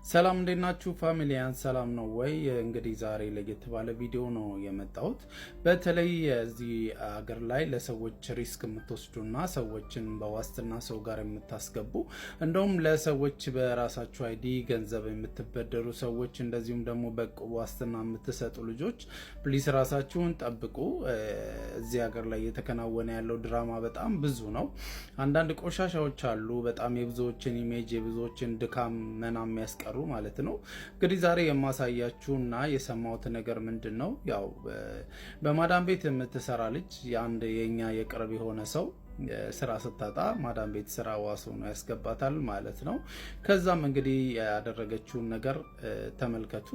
ሰላም እንዴት ናችሁ ፋሚሊያን? ሰላም ነው ወይ? እንግዲህ ዛሬ ለየት ባለ ቪዲዮ ነው የመጣሁት። በተለይ እዚህ አገር ላይ ለሰዎች ሪስክ የምትወስዱና ሰዎችን በዋስትና ሰው ጋር የምታስገቡ እንደውም ለሰዎች በራሳችሁ አይዲ ገንዘብ የምትበደሩ ሰዎች እንደዚሁም ደግሞ በዕቁብ ዋስትና የምትሰጡ ልጆች ፕሊስ ራሳችሁን ጠብቁ። እዚህ አገር ላይ የተከናወነ ያለው ድራማ በጣም ብዙ ነው። አንዳንድ ቆሻሻዎች አሉ በጣም የብዙዎችን ኢሜጅ የብዙዎችን ድካም መና የሚያስቀሩ ማለት ነው። እንግዲህ ዛሬ የማሳያችሁና የሰማሁት ነገር ምንድነው? ያው በማዳም ቤት የምትሰራ ልጅ የአንድ የኛ የቅርብ የሆነ ሰው ስራ ስታጣ ማዳም ቤት ስራ ዋስ ሆኖ ያስገባታል ማለት ነው። ከዛም እንግዲህ ያደረገችውን ነገር ተመልከቱ።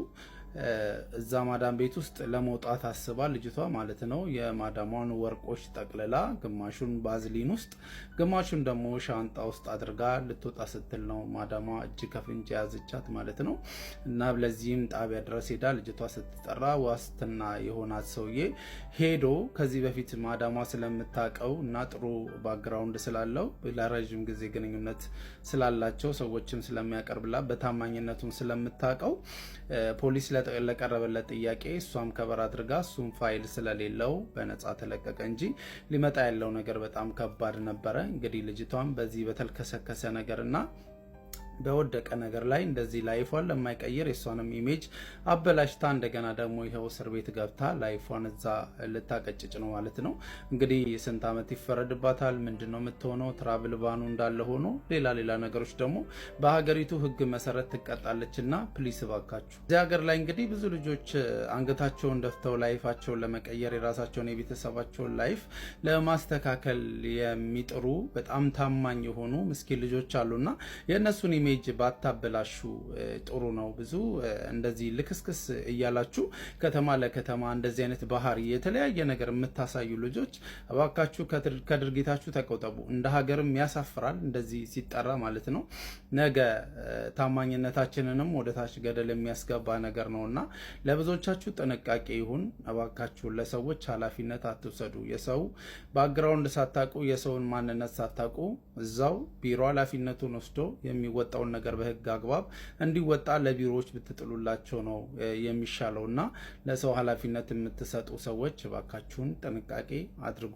እዛ ማዳም ቤት ውስጥ ለመውጣት አስባ ልጅቷ ማለት ነው የማዳሟን ወርቆች ጠቅልላ ግማሹን ባዝሊን ውስጥ ግማሹን ደግሞ ሻንጣ ውስጥ አድርጋ ልትወጣ ስትል ነው ማዳሟ እጅ ከፍንጅ ያዘቻት ማለት ነው። እና ለዚህም ጣቢያ ድረስ ሄዳ ልጅቷ ስትጠራ ዋስትና የሆናት ሰውዬ ሄዶ ከዚህ በፊት ማዳሟ ስለምታውቀው እና ጥሩ ባክግራውንድ ስላለው ለረጅም ጊዜ ግንኙነት ስላላቸው ሰዎችም ስለሚያቀርብላት በታማኝነቱን ስለምታውቀው ፖሊስ ለቀረበለት ጥያቄ እሷም ከበር አድርጋ እሱም ፋይል ስለሌለው በነፃ ተለቀቀ እንጂ ሊመጣ ያለው ነገር በጣም ከባድ ነበረ። እንግዲህ ልጅቷም በዚህ በተልከሰከሰ ነገርና በወደቀ ነገር ላይ እንደዚህ ላይፏን ለማይቀየር የሷንም ኢሜጅ አበላሽታ እንደገና ደግሞ ይሄው እስር ቤት ገብታ ላይፏን እዛ ልታቀጭጭ ነው ማለት ነው። እንግዲህ ስንት ዓመት ይፈረድባታል? ምንድነው የምትሆነው? ትራቭል ባኑ እንዳለ ሆኖ ሌላ ነገሮች ደግሞ በሀገሪቱ ሕግ መሰረት ትቀጣለችና ፕሊስ ባካችሁ። እዚህ ሀገር ላይ እንግዲህ ብዙ ልጆች አንገታቸውን ደፍተው ላይፋቸውን ለመቀየር የራሳቸውን የቤተሰባቸውን ላይፍ ለማስተካከል የሚጥሩ በጣም ታማኝ የሆኑ ምስኪን ልጆች አሉና የእነሱን ኢሜጅ ባታበላሹ ጥሩ ነው። ብዙ እንደዚህ ልክስክስ እያላችሁ ከተማ ለከተማ እንደዚህ አይነት ባህሪ የተለያየ ነገር የምታሳዩ ልጆች እባካችሁ ከድርጊታችሁ ተቆጠቡ። እንደ ሀገርም ያሳፍራል እንደዚህ ሲጠራ ማለት ነው። ነገ ታማኝነታችንንም ወደ ታች ገደል የሚያስገባ ነገር ነውና ለብዙዎቻችሁ ጥንቃቄ ይሁን እባካችሁ። ለሰዎች ኃላፊነት አትውሰዱ። የሰው ባክግራውንድ ሳታቁ የሰውን ማንነት ሳታቁ እዛው ቢሮ ኃላፊነቱን ወስዶ የሚወጣውን ነገር በህግ አግባብ እንዲወጣ ለቢሮዎች ብትጥሉላቸው ነው የሚሻለውና ለሰው ኃላፊነት የምትሰጡ ሰዎች እባካችሁን ጥንቃቄ አድርጉ።